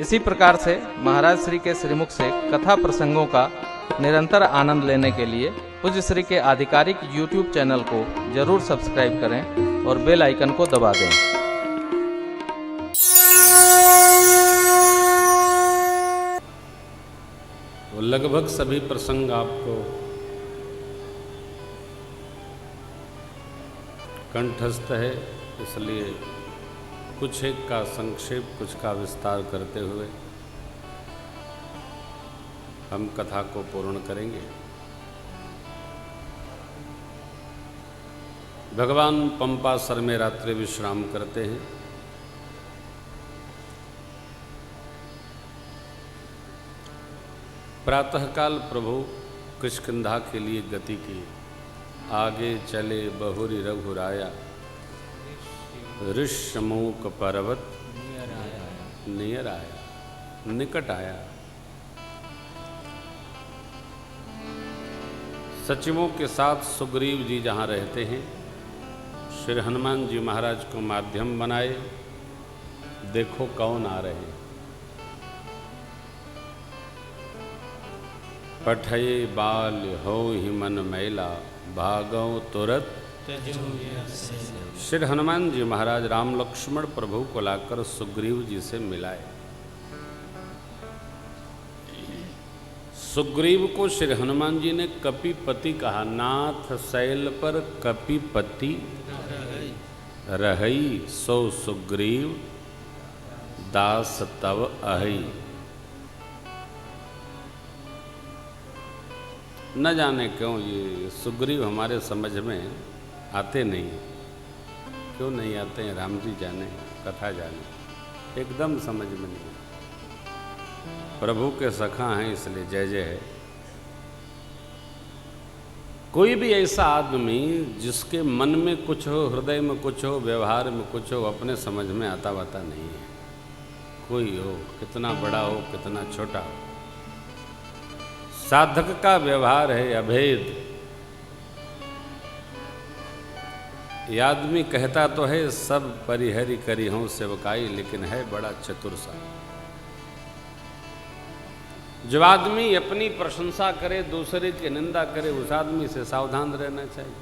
इसी प्रकार से महाराज श्री के श्रीमुख से कथा प्रसंगों का निरंतर आनंद लेने के लिए पूज्य श्री के आधिकारिक YouTube चैनल को जरूर सब्सक्राइब करें और बेल आइकन को दबा दें। तो लगभग सभी प्रसंग आपको कंठस्थ है, इसलिए कुछ एक का संक्षेप कुछ का विस्तार करते हुए हम कथा को पूर्ण करेंगे। भगवान पंपासर में रात्रि विश्राम करते हैं। प्रातःकाल प्रभु किष्किंधा के लिए गति की। आगे चले बहुरी रघुराया, ऋषमूक पर्वत नियर आया, निकट आया। सचिवों के साथ सुग्रीव जी जहाँ रहते हैं, श्री हनुमान जी महाराज को माध्यम बनाए। देखो कौन आ रहे हैं। पठये बाल हो ही मन मैला, भागो तुरत। श्री हनुमान जी महाराज राम लक्ष्मण प्रभु को लाकर सुग्रीव जी से मिलाए। सुग्रीव को श्री हनुमान जी ने कपिपति कहा। नाथ शैल पर कपिपति रहई, सो सुग्रीव दास तव अहई। न जाने क्यों ये सुग्रीव हमारे समझ में आते नहीं। क्यों नहीं आते हैं राम जी जाने, कथा जाने, एकदम समझ में नहीं। प्रभु के सखा हैं इसलिए जय जय है। कोई भी ऐसा आदमी जिसके मन में कुछ हो, हृदय में कुछ हो, व्यवहार में कुछ हो, अपने समझ में आता वाता नहीं है। कोई हो, कितना बड़ा हो, कितना छोटा हो, साधक का व्यवहार है अभेद। ये आदमी कहता तो है सब परिहरि करी हूं सेवकाई, लेकिन है बड़ा चतुर सा। जो आदमी अपनी प्रशंसा करे, दूसरे की निंदा करे, उस आदमी से सावधान रहना चाहिए।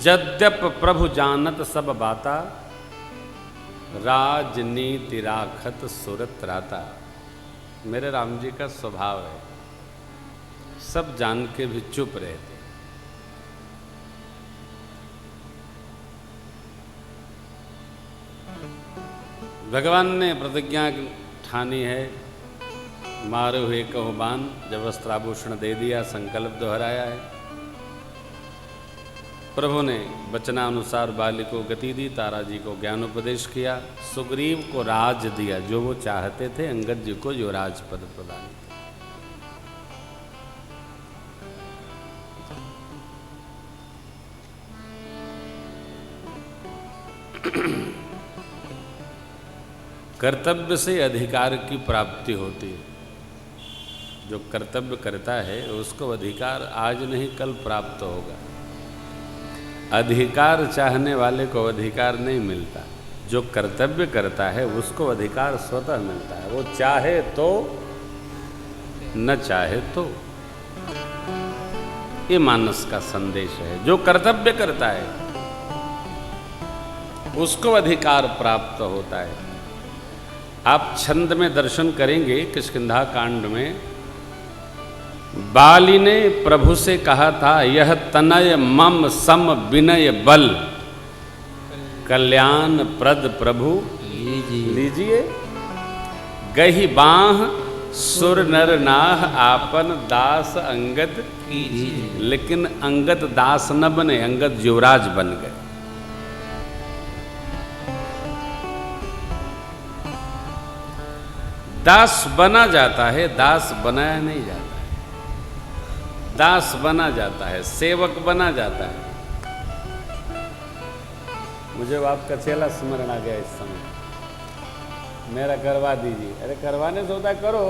यद्यप प्रभु जानत सब बाता, राजनीति राखत सुरत राता। मेरे राम जी का स्वभाव है, सब जान के भी चुप रहते। भगवान ने प्रतिज्ञा ठानी है, मारे हुए कहो बान। जब वस्त्राभूषण दे दिया, संकल्प दोहराया है। प्रभु ने वचनानुसार बाली को गति दी, तारा जी को ज्ञानोपदेश किया, सुग्रीव को राज दिया जो वो चाहते थे, अंगद जी को जो राजपद प्रदान किया। कर्तव्य से अधिकार की प्राप्ति होती है। जो कर्तव्य करता है उसको अधिकार आज नहीं कल प्राप्त होगा। अधिकार चाहने वाले को अधिकार नहीं मिलता, जो कर्तव्य करता है उसको अधिकार स्वतः मिलता है। वो चाहे तो न चाहे तो। ये मानस का संदेश है। जो कर्तव्य करता है उसको अधिकार प्राप्त होता है। आप छंद में दर्शन करेंगे किष्किंधा कांड में, बाली ने प्रभु से कहा था, यह तनय मम सम विनय बल, कल्याण प्रद प्रभु लीजिए। गही बाह सुर नर नाह, आपन दास अंगद कीजिए। लेकिन अंगद दास न बने, अंगद युवराज बन गए। दास बना जाता है, दास बनाया नहीं जाता है। दास बना जाता है, सेवक बना जाता है। मुझे आपका चेला स्मरण आ गया इस समय। मेरा करवा दीजिए। अरे करवाने से होता है करो।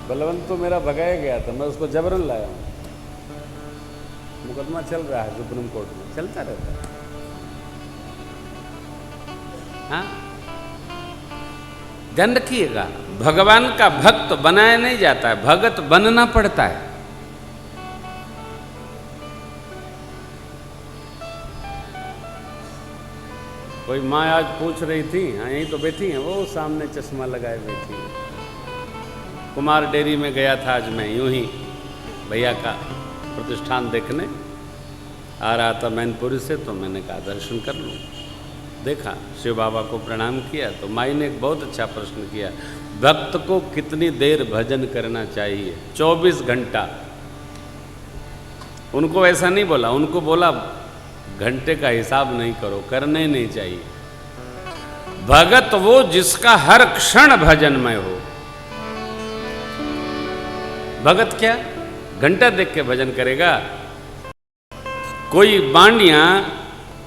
बलवंत तो मेरा भगाया गया था, मैं उसको जबरन लाया हूँ। मुकदमा चल रहा है सुप्रीम कोर्ट में, चलता रहता है। हाँ, ध्यान रखिएगा, भगवान का भक्त बनाया नहीं जाता है, भगत बनना पड़ता है। कोई माँ आज पूछ रही थी, हाँ यहीं तो बैठी हैं, वो सामने चश्मा लगाए बैठी है। कुमार डेयरी में गया था आज मैं, यूं ही भैया का प्रतिष्ठान देखने आ रहा था मैनपुरी से, तो मैंने कहा दर्शन कर लूँ। देखा, शिव बाबा को प्रणाम किया, तो माई ने एक बहुत अच्छा प्रश्न किया, भक्त को कितनी देर भजन करना चाहिए? 24 घंटा। उनको ऐसा नहीं बोला, उनको बोला घंटे का हिसाब नहीं करो, करने नहीं चाहिए। भगत वो जिसका हर क्षण भजनमय हो। भगत क्या घंटा देख के भजन करेगा? कोई बांडियां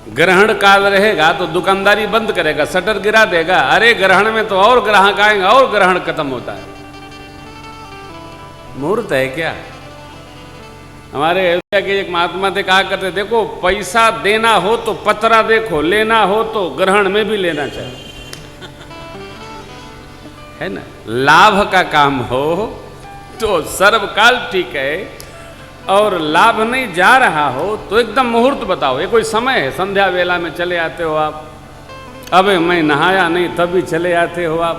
ग्रहण काल रहेगा तो दुकानदारी बंद करेगा, शटर गिरा देगा। अरे ग्रहण में तो और ग्राहक आएंगे और ग्रहण खत्म होता है। मुहूर्त है क्या? हमारे अयोध्या के एक महात्मा थे, कहा करते, देखो पैसा देना हो तो पतरा देखो, लेना हो तो ग्रहण में भी लेना चाहिए, है ना। लाभ का काम हो तो सर्वकाल ठीक है, और लाभ नहीं जा रहा हो तो एकदम मुहूर्त बताओ। ये कोई समय है? संध्या वेला में चले आते हो आप, अबे मैं नहाया नहीं तभी चले आते हो आप,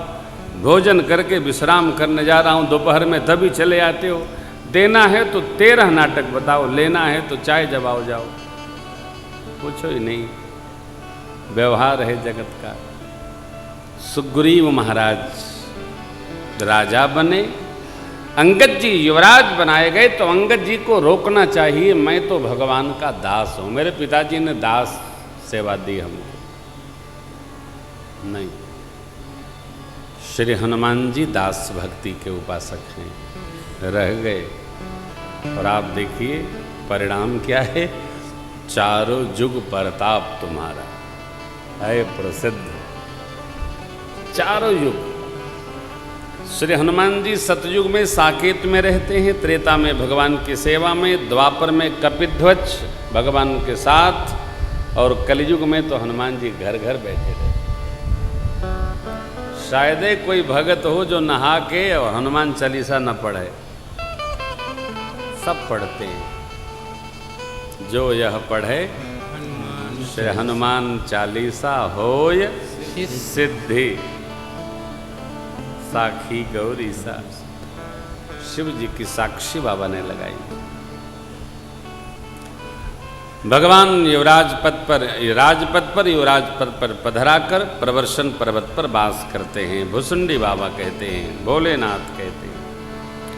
भोजन करके विश्राम करने जा रहा हूँ दोपहर में तभी चले आते हो। देना है तो 13 नाटक बताओ, लेना है तो चाय जबाओ जाओ, पूछो ही नहीं। व्यवहार है जगत का। सुग्रीव महाराज राजा बने, अंगद जी युवराज बनाए गए, तो अंगद जी को रोकना चाहिए, मैं तो भगवान का दास हूं, मेरे पिताजी ने दास सेवा दी हमको। नहीं, श्री हनुमान जी दास भक्ति के उपासक हैं, रह गए। और आप देखिए परिणाम क्या है, चारों युग प्रताप तुम्हारा है प्रसिद्ध। चारों युग श्री हनुमान जी सतयुग में साकेत में रहते हैं, त्रेता में भगवान की सेवा में, द्वापर में कपिध्वज भगवान के साथ, और कलयुग में तो हनुमान जी घर घर बैठे रहते। शायद ही कोई भगत हो जो नहा के और हनुमान चालीसा न पढ़े, सब पढ़ते हैं। जो यह पढ़े श्री हनुमान चालीसा होय सिद्धि, साखी गौरी सा। शिव जी की साक्षी बाबा ने लगाई। भगवान युवराज पद पर युवराज पद पर पधराकर प्रवर्षण पर्वत पर वास करते हैं। भुसुंडी बाबा कहते हैं, भोलेनाथ कहते हैं,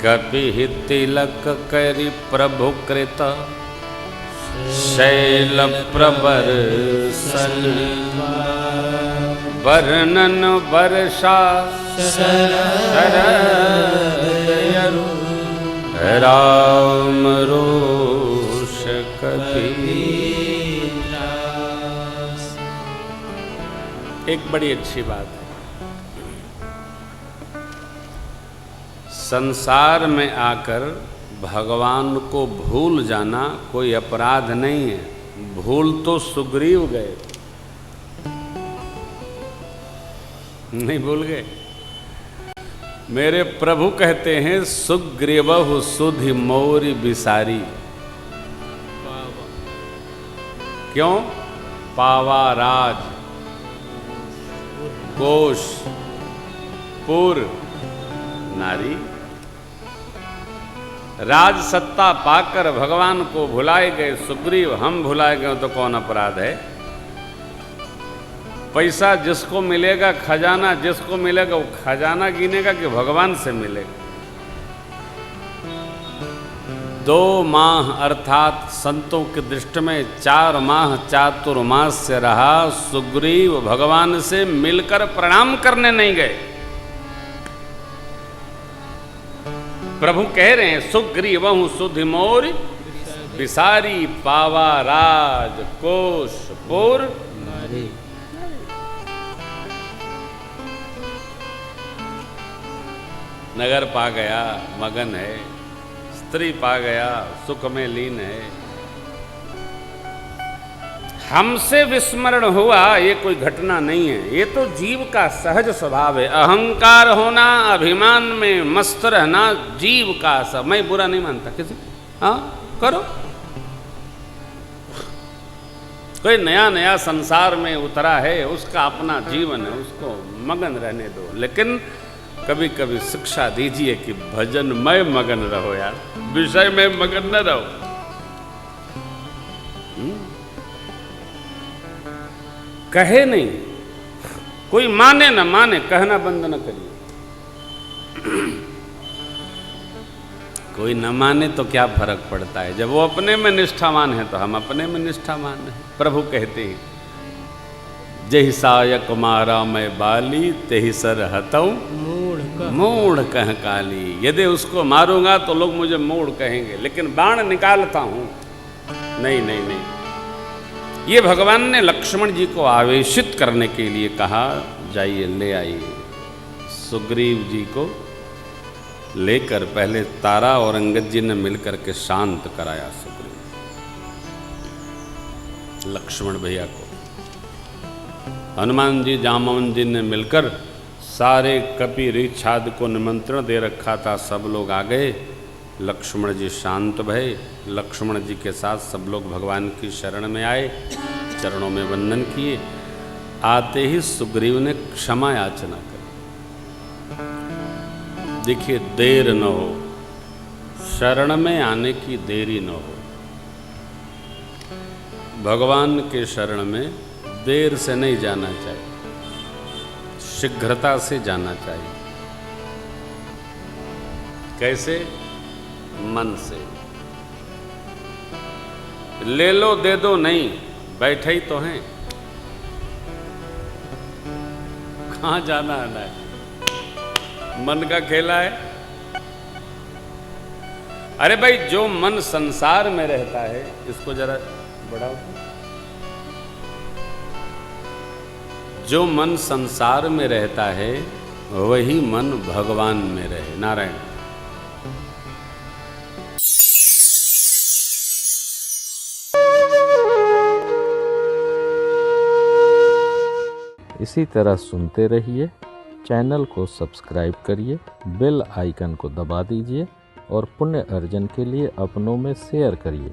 कपि तिलक करि प्रभु कृत शैल प्रवर्षण, वर्णन वर्षा शरदयरु, राम रोष कबीरा। एक बड़ी अच्छी बात है, संसार में आकर भगवान को भूल जाना कोई अपराध नहीं है। भूल तो सुग्रीव गए, नहीं भूल गए। मेरे प्रभु कहते हैं, सुग्रीवहु सुधि मोरि बिसारी। क्यों? पावा राज कोश पुर नारी। राज सत्ता पाकर भगवान को भुलाए गए सुग्रीव, हम भुलाए गए तो कौन अपराध है? पैसा जिसको मिलेगा, खजाना जिसको मिलेगा, वो खजाना गिनेगा कि भगवान से मिलेगा? 2 माह अर्थात संतों की दृष्टि में 4 माह चातुर्मास से रहा सुग्रीव, भगवान से मिलकर प्रणाम करने नहीं गए। प्रभु कह रहे हैं, सुग्रीवहु सुधि मोरि बिसारी, पावा राज कोश पुर नारी। नगर पा गया, मगन है, स्त्री पा गया, सुख में लीन है। हमसे विस्मरण हुआ ये कोई घटना नहीं है, ये तो जीव का सहज स्वभाव है। अहंकार होना, अभिमान में मस्त रहना जीव का सब। मैं बुरा नहीं मानता किसी, हाँ करो। कोई नया नया संसार में उतरा है, उसका अपना जीवन है, उसको मगन रहने दो। लेकिन कभी कभी शिक्षा दीजिए कि भजन में मगन रहो यार, विषय में मगन न रहो। कहे नहीं, कोई माने न माने, कहना बंद न करिए। कोई न माने तो क्या फर्क पड़ता है, जब वो अपने में निष्ठावान है तो हम अपने में निष्ठावान हैं। प्रभु कहते हैं, जहि सायक मारा मैं बाली, तेहि सर हतऊ मूढ़ कह काली। यदि उसको मारूंगा तो लोग मुझे मूढ़ कहेंगे, लेकिन बाण निकालता हूं, नहीं नहीं नहीं। ये भगवान ने लक्ष्मण जी को आवेशित करने के लिए कहा, जाइए ले आइए। सुग्रीव जी को लेकर पहले तारा और अंगद जी ने मिलकर के शांत कराया सुग्रीव, लक्ष्मण भैया को। हनुमान जी, जामवन जी ने मिलकर सारे कपि ऋक्षाद को निमंत्रण दे रखा था, सब लोग आ गए। लक्ष्मण जी शांत भये। लक्ष्मण जी के साथ सब लोग भगवान की शरण में आए, चरणों में वंदन किए। आते ही सुग्रीव ने क्षमा याचना करी। देखिए, देर न हो, शरण में आने की देरी न हो। भगवान के शरण में देर से नहीं जाना चाहिए, शीघ्रता से जाना चाहिए। कैसे? मन से। ले लो दे दो नहीं, बैठे ही तो हैं, कहां जाना है? मन का खेला है। अरे भाई, जो मन संसार में रहता है, इसको जरा बढ़ाओ। जो मन संसार में रहता है वही मन भगवान में रहे। नारायण। इसी तरह सुनते रहिए, चैनल को सब्सक्राइब करिए, बेल आइकन को दबा दीजिए और पुण्य अर्जन के लिए अपनों में शेयर करिए।